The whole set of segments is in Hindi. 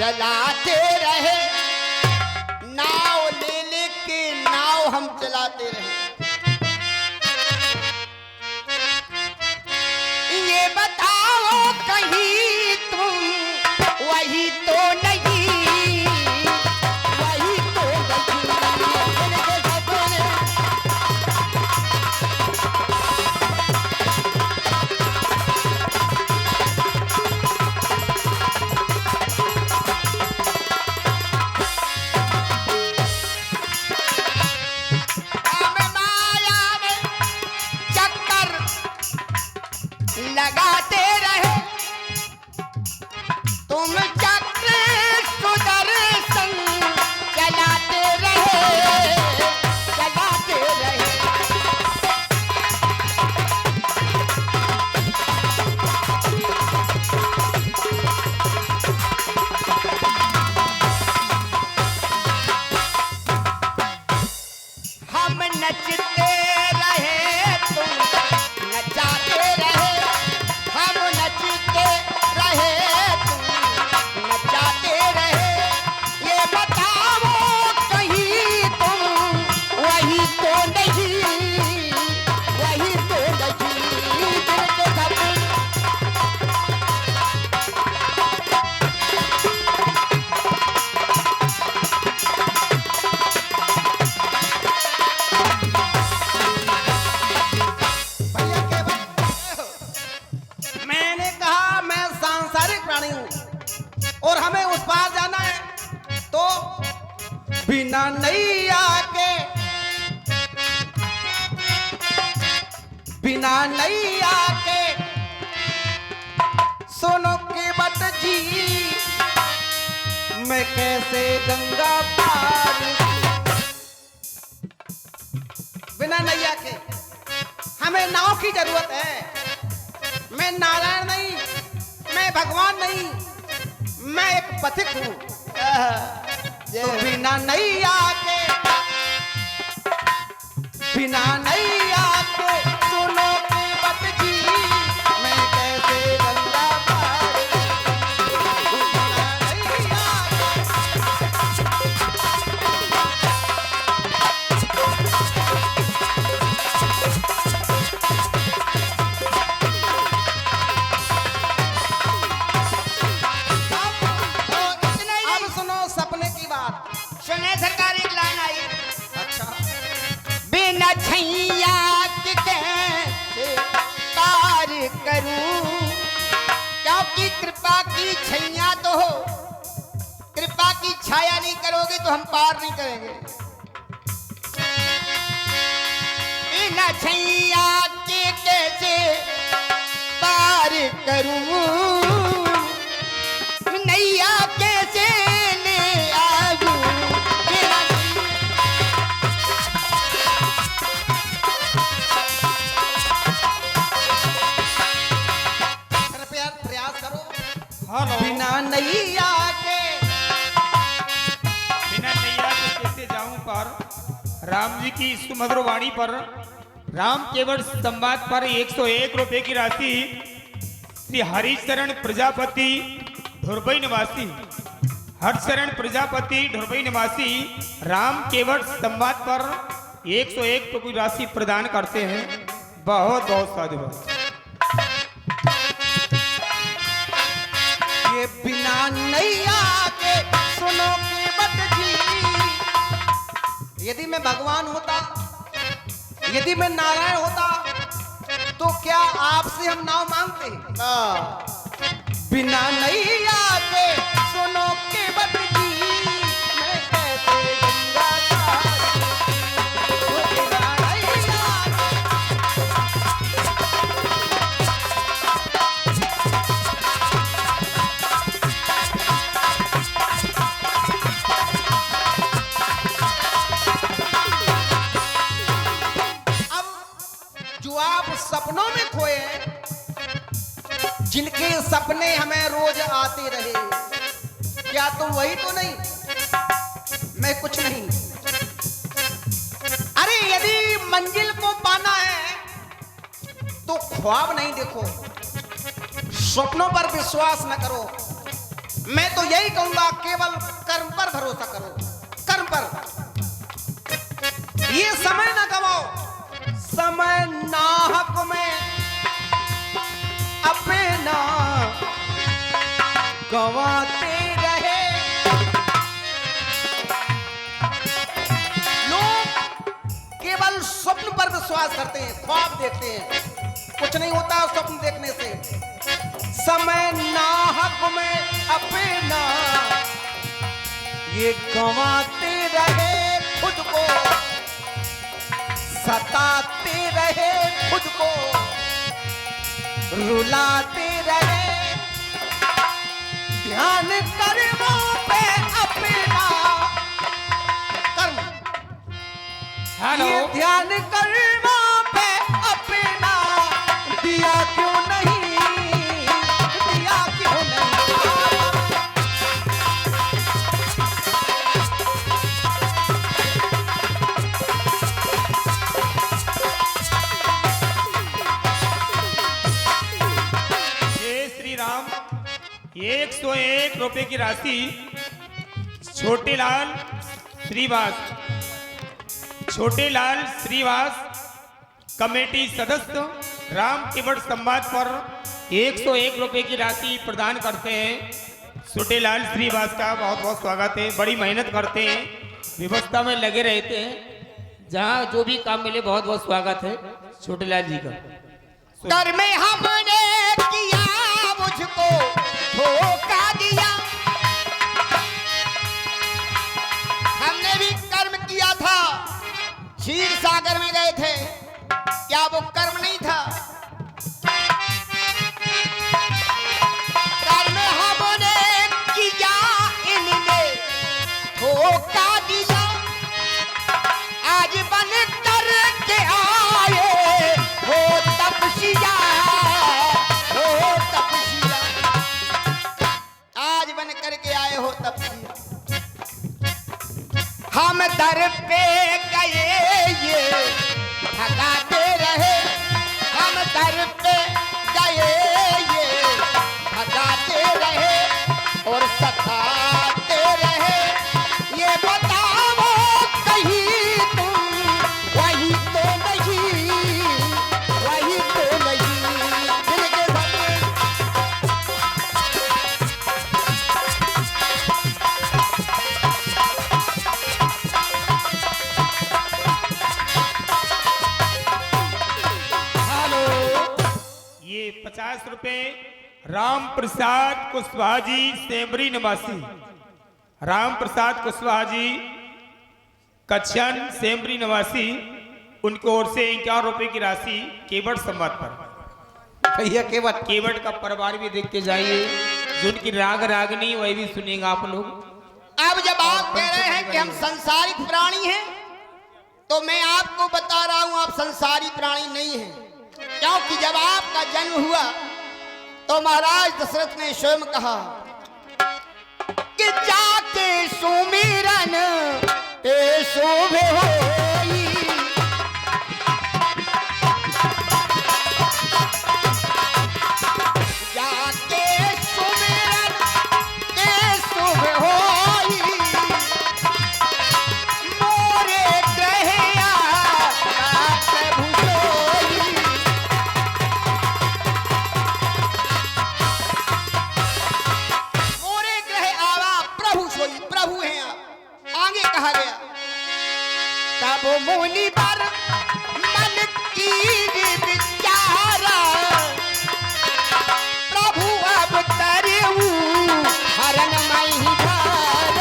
चलाते रहे, नाव ले लेके नाव हम चलाते रहे। ये बताओ कहीं तुम वही तो नहीं, वही तो लगाते रहे तुम चक्र सुदर्शन, चलाते रहे, चलाते रहे। हम नचते रहे तुम नचाते रहे, हम नचते रहे तुम नचाते रहे। ये बताओ कहीं तुम वही तो नहीं, वही तो नहीं। दिल के सपने मैंने कहा मैं सांसारिक प्राणी हूं और हमें उस पार जाना है, तो बिना नैया के, बिना नैया के सुनो के बट जी, मैं कैसे गंगा पार, बिना नैया के हमें नाव की जरूरत है। मैं नारायण नहीं, मैं भगवान नहीं, मैं एक पथिक हूं। तो बिना नैया के, बिना नैया के सुनो के बट जी, मैं कैसे गंगा पार, बिना नैया अब सुनो सपने की बात। सुने सरकार, एक लाइन आई, अच्छा, बिना छैया के कैसे पार करूं, क्योंकि कृपा की छैया तो हो, कृपा की छाया नहीं करोगे तो हम पार नहीं करेंगे। बिना छैया के कैसे पार करूं, नैया कैसे ले आऊं, बिना कृपया प्रयास करो। हेलो, बिना नैया के, बिना नैया के कैसे जाऊं पार। राम जी की सुमधुर वाणी पर, राम केवल संवाद पर 101 रुपए की राशि श्री हरिशरण प्रजापति ढुरबई निवासी, हरिशरण प्रजापति ढुरबई निवासी राम केवल संवाद पर 101 रुपए की राशि प्रदान करते हैं। बहुत बहुत साधुवाद। ये बिना नैया के सुनो के बट जी, यदि मैं भगवान होता, यदि मैं नारायण होता, तो क्या आपसे हम नाव मांगते? बिना नैया के सुनो के बट जी, मैं कैसे गंगा पार, बिना नैया जो आप सपनों में खोए हैं, जिनके सपने हमें रोज आते रहे, क्या तुम वही तो नहीं? मैं कुछ नहीं। अरे यदि मंजिल को पाना है तो ख्वाब नहीं देखो, स्वप्नों पर विश्वास न करो, मैं तो यही कहूंगा, केवल कर्म पर भरोसा करो, कर्म पर। ये समय ना गवाओ, समय नाहक में अपना गवाते रहे। लोग केवल स्वप्न पर विश्वास करते हैं, ख्वाब देखते हैं, कुछ नहीं होता स्वप्न देखने से। समय नाहक में अपना ये गंवाते रहे खुद को, सताते रहे खुद को, रुलाते रहे। ध्यान कर्मों पे अपना कर्म, हेलो ये ध्यान कर्मों पे अपना दिया क्यों नहीं, दिया क्यों नहीं। जय श्री राम। 101 रुपए की राशि छोटेलाल श्रीवास, छोटेलाल श्रीवास कमेटी सदस्य राम केवट संवाद पर 101 रुपए की राशि प्रदान करते हैं। छोटेलाल श्रीवास का बहुत बहुत स्वागत है। बड़ी मेहनत करते हैं, व्यवस्था में लगे रहते हैं, जहाँ जो भी काम मिले बहुत बहुत स्वागत है छोटेलाल जी का। कर में हमने किया मुझको धोखा दिया, हमने भी कर्म किया था, क्षीर सागर में गए थे, क्या वो कर्म नहीं था? कर्म हमने किया, इनने धोखा दिया, आज बन कर के आए हो तपसिया, हो तपसिया, आज बन करके आए हो तपसिया। हम दर पे गए ये भगाते रहे, हम दर पे गए ये भगाते रहे और सताते रहे। ये बताओ कहीं तुम वही तो नहीं, वही तो नहीं। दिल के सपने हेलो, ये 50 रुपए राम प्रसाद कुशवाहा जी सेमरी निवासी, राम प्रसाद कुशवाहा जी कच्छन सेमरी निवासी, उनकी ओर से 51 रुपए की राशि केवट संवाद पर। भैया केवट केवट का परिवार भी देखते जाइए, जो उनकी राग रागनी वही भी सुनेगा आप लोग। अब जब आप कह रहे हैं कि हम संसारिक प्राणी हैं, तो मैं आपको बता रहा हूं आप संसारी प्राणी नहीं हैं। क्योंकि जब आपका जन्म हुआ तो महाराज दशरथ ने स्वयं कहा कि जाके सुमिरन ते शोभे होई, जाके सुमिरन ते शोभे होई, मोरे ग्रहया प्रभु सोई। मोरे ग्रह आवा प्रभु सोई, प्रभु हैं आप। आगे कहा गया तब मुनि पर मन की विचारा, प्रभु अब तरेऊ हरण मई धार।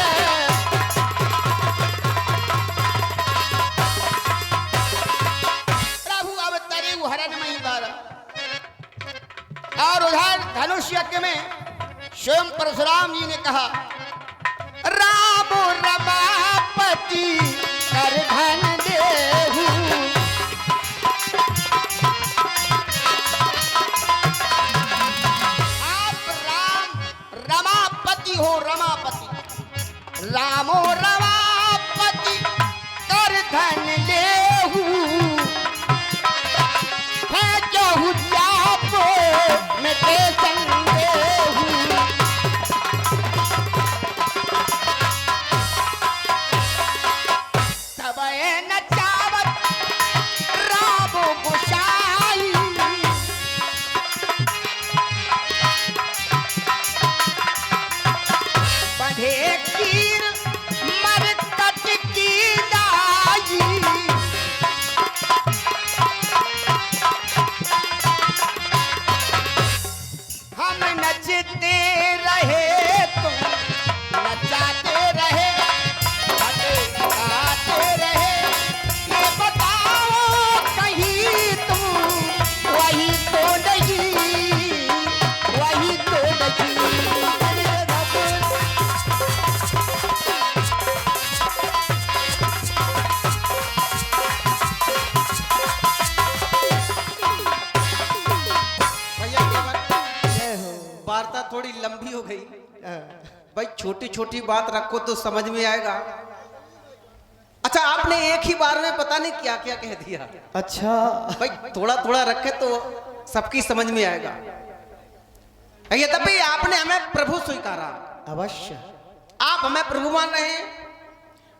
प्रभु अब तरेऊ हरण मई धार। और उधर धनुष यज्ञ में स्वयं परशुराम जी ने कहा राम रमापति कर धन देहु, आप राम रमापति हो, रमापति, रामो रमापति कर धन देहु, है जहु जापो में ते संदेहु। हम नचते रहे तुम नचाते रहे गाते रहे, ये बताओ कहीं तुम वही तो नहीं, वही तो नहीं। भैया केवल वार्ता थोड़ी लंबी हो गई भाई, छोटी छोटी बात रखो तो समझ में आएगा। अच्छा आपने एक ही बार में पता नहीं क्या क्या कह दिया। अच्छा भाई थोड़ा थोड़ा रखे तो सबकी समझ में आएगा। यद्यपि आपने हमें प्रभु स्वीकारा, अवश्य आप हमें प्रभु मान रहे हैं,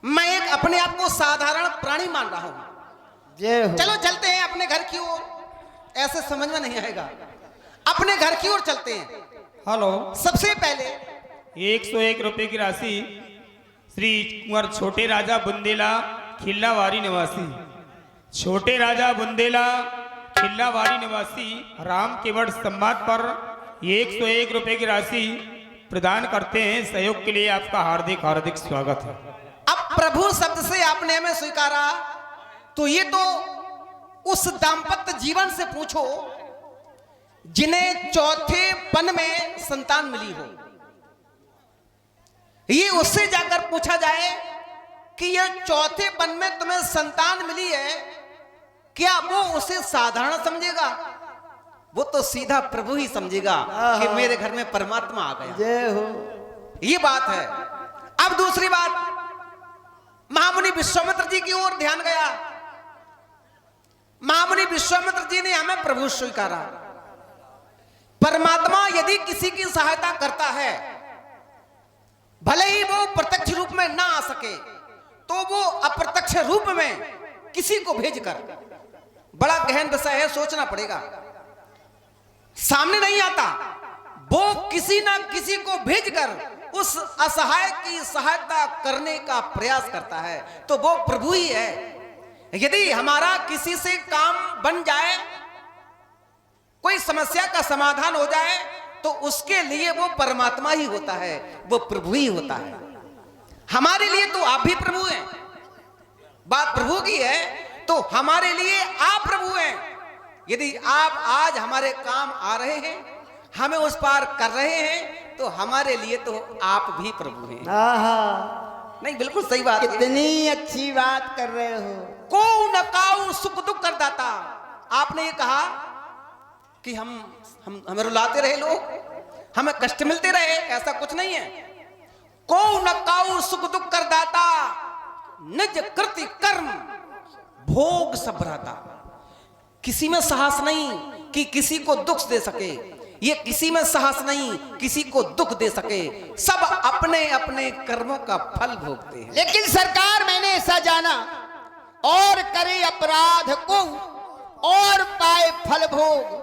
मैं एक अपने आप को साधारण प्राणी मान रहा हूं। जय हो। चलो चलते हैं अपने घर की ओर, ऐसे समझ में नहीं आएगा। अपने घर की ओर चलते हैं। हेलो, सबसे पहले 101 रुपए की राशि श्री कुंवर छोटे राजा बुंदेला खिल्लावारी निवासी, छोटे राजा बुंदेला खिल्लावारी निवासी राम केवट संवाद पर 101 रुपए की राशि प्रदान करते हैं। सहयोग के लिए आपका हार्दिक हार्दिक स्वागत है। अब प्रभु शब्द से आपने हमें स्वीकारा, तो ये तो उस दाम्पत्य जीवन से पूछो जिन्हें चौथे पन में संतान मिली हो। ये उससे जाकर पूछा जाए कि ये चौथे पन में तुम्हें संतान मिली है, क्या वो उसे साधारण समझेगा? वो तो सीधा प्रभु ही समझेगा कि मेरे घर में परमात्मा आ गया। जय हो। ये बात है। अब दूसरी बात, महामुनि विश्वामित्र जी की ओर ध्यान गया। महामुनि विश्वामित्र जी ने हमें प्रभु स्वीकारा। परमात्मा यदि किसी की सहायता करता है, भले ही वो प्रत्यक्ष रूप में ना आ सके, तो वो अप्रत्यक्ष रूप में किसी को भेजकर, बड़ा गहन विषय है, सोचना पड़ेगा, सामने नहीं आता, वो किसी ना किसी को भेजकर उस असहाय की सहायता करने का प्रयास करता है, तो वो प्रभु ही है। यदि हमारा किसी से काम बन जाए, कोई समस्या का समाधान हो जाए, तो उसके लिए वो परमात्मा ही होता है, वो प्रभु ही होता है। हमारे लिए तो आप भी प्रभु हैं। बात प्रभु की है तो हमारे लिए आप प्रभु हैं। यदि आप आज हमारे काम आ रहे हैं, हमें उस पार कर रहे हैं, तो हमारे लिए तो आप भी प्रभु हैं। आहा, नहीं, बिल्कुल सही बात है। कितनी अच्छी बात कर रहे हो। को न काऊ सुख दुख कर दाता। आपने ये कहा कि हमें रुलाते रहे लोग, हमें कष्ट मिलते रहे, ऐसा कुछ नहीं है। को न काऊ सुख दुख कर दाता, निज कृति कर्म भोग सब रहता। किसी में साहस नहीं कि किसी को दुख दे सके, ये किसी में साहस नहीं किसी को दुख दे सके, सब अपने अपने कर्मों का फल भोगते हैं। लेकिन सरकार, मैंने ऐसा जाना, और करे अपराध को और पाए फल भोग,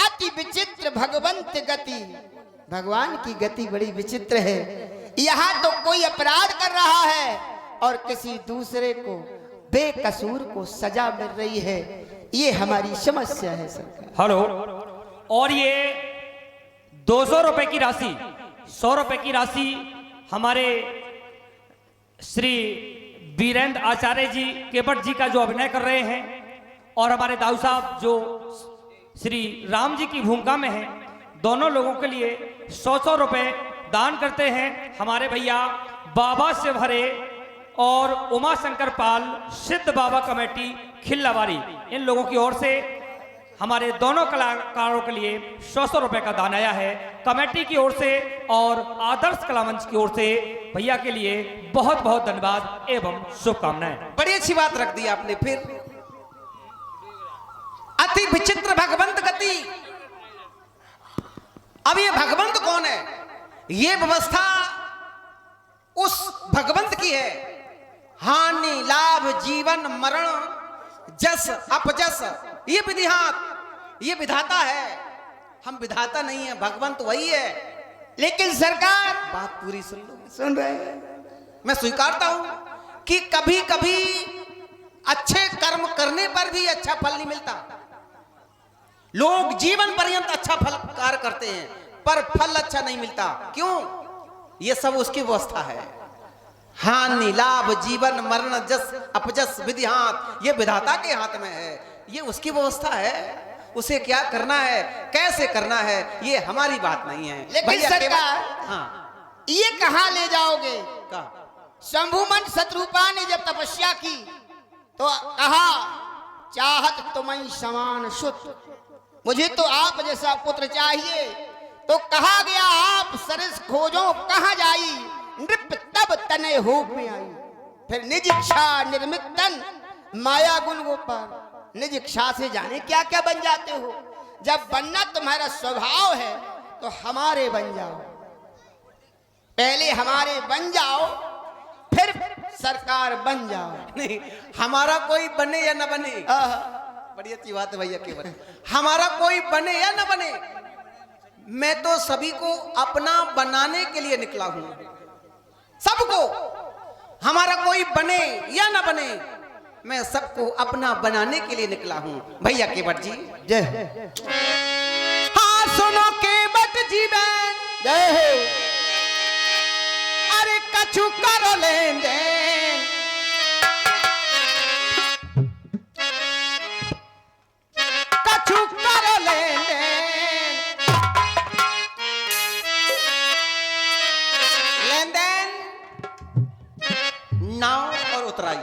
अति विचित्र भगवंत गति। भगवान की गति बड़ी विचित्र है। यहाँ तो कोई अपराध कर रहा है और किसी दूसरे को बेकसूर को सजा मिल रही है। ये हमारी समस्या है सरकार। हेलो, और ये 200 रुपए की राशि, 100 रुपए की राशि हमारे श्री वीरेंद्र आचार्य जी केवट जी का जो अभिनय कर रहे हैं, और हमारे दाऊ साहब जो श्री राम जी की भूमिका में हैं, दोनों लोगों के लिए 100 रुपए दान करते हैं हमारे भैया बाबा से भरे और उमा शंकर पाल सिद्ध बाबा कमेटी खिल्लावारी, इन लोगों की ओर से हमारे दोनों कलाकारों के लिए 100 रुपए का दान आया है कमेटी की ओर से और आदर्श कला मंच की ओर से। भैया के लिए बहुत बहुत धन्यवाद एवं शुभकामनाएं। बड़ी अच्छी बात रख दी आपने। फिर अति विचित्र भगवंत गति। अब ये भगवंत कौन है? ये व्यवस्था उस भगवंत की है। हानि लाभ जीवन मरण जस अपजस, ये विधिहात, ये विधाता है। हम विधाता नहीं है, भगवंत वही है। लेकिन सरकार, बात पूरी सुन लो। सुन रहे हैं, मैं स्वीकारता हूं कि कभी कभी अच्छे कर्म करने पर भी अच्छा फल नहीं मिलता। लोग जीवन पर्यंत अच्छा फल कार्य करते हैं, पर फल अच्छा नहीं मिलता। क्यों? ये सब उसकी व्यवस्था है। हानि लाभ जीवन मरण जस अपजस विधि हाथ, ये विधाता के हाथ में है। ये उसकी व्यवस्था है, उसे क्या करना है कैसे करना है ये हमारी बात नहीं है। लेकिन भैया सरकार, हाँ ये कहाँ ले जाओगे? का शंभुमन शत्रुपा ने जब तपस्या की तो कहा, चाहत तुम्हें समान सुत, मुझे तो आप जैसा पुत्र चाहिए। तो कहा गया, आप सरस खोजो कहाँ जाई, नृप तब तने होप में आई। फिर निज इच्छा निर्मित तन, माया गुण गोपाल। निज इच्छा से जाने क्या क्या बन जाते हो। जब बनना तुम्हारा स्वभाव है तो हमारे बन जाओ, पहले हमारे बन जाओ, फिर सरकार बन जाओ। नहीं, हमारा कोई बने या न बने, आह, बड़ी अच्छी बात है भैया केवल। हमारा कोई बने या न बने, मैं तो सभी को अपना बनाने के लिए निकला हूं। सबको, हमारा कोई बने या न बने, मैं सबको अपना बनाने के लिए निकला हूं। भैया केवट जी जय हाँ सुनो केवट जी बहन, जय हो। अरे कछु करो लेन देन, कछु करो लेन देन, लेन देन नाव और उतराई।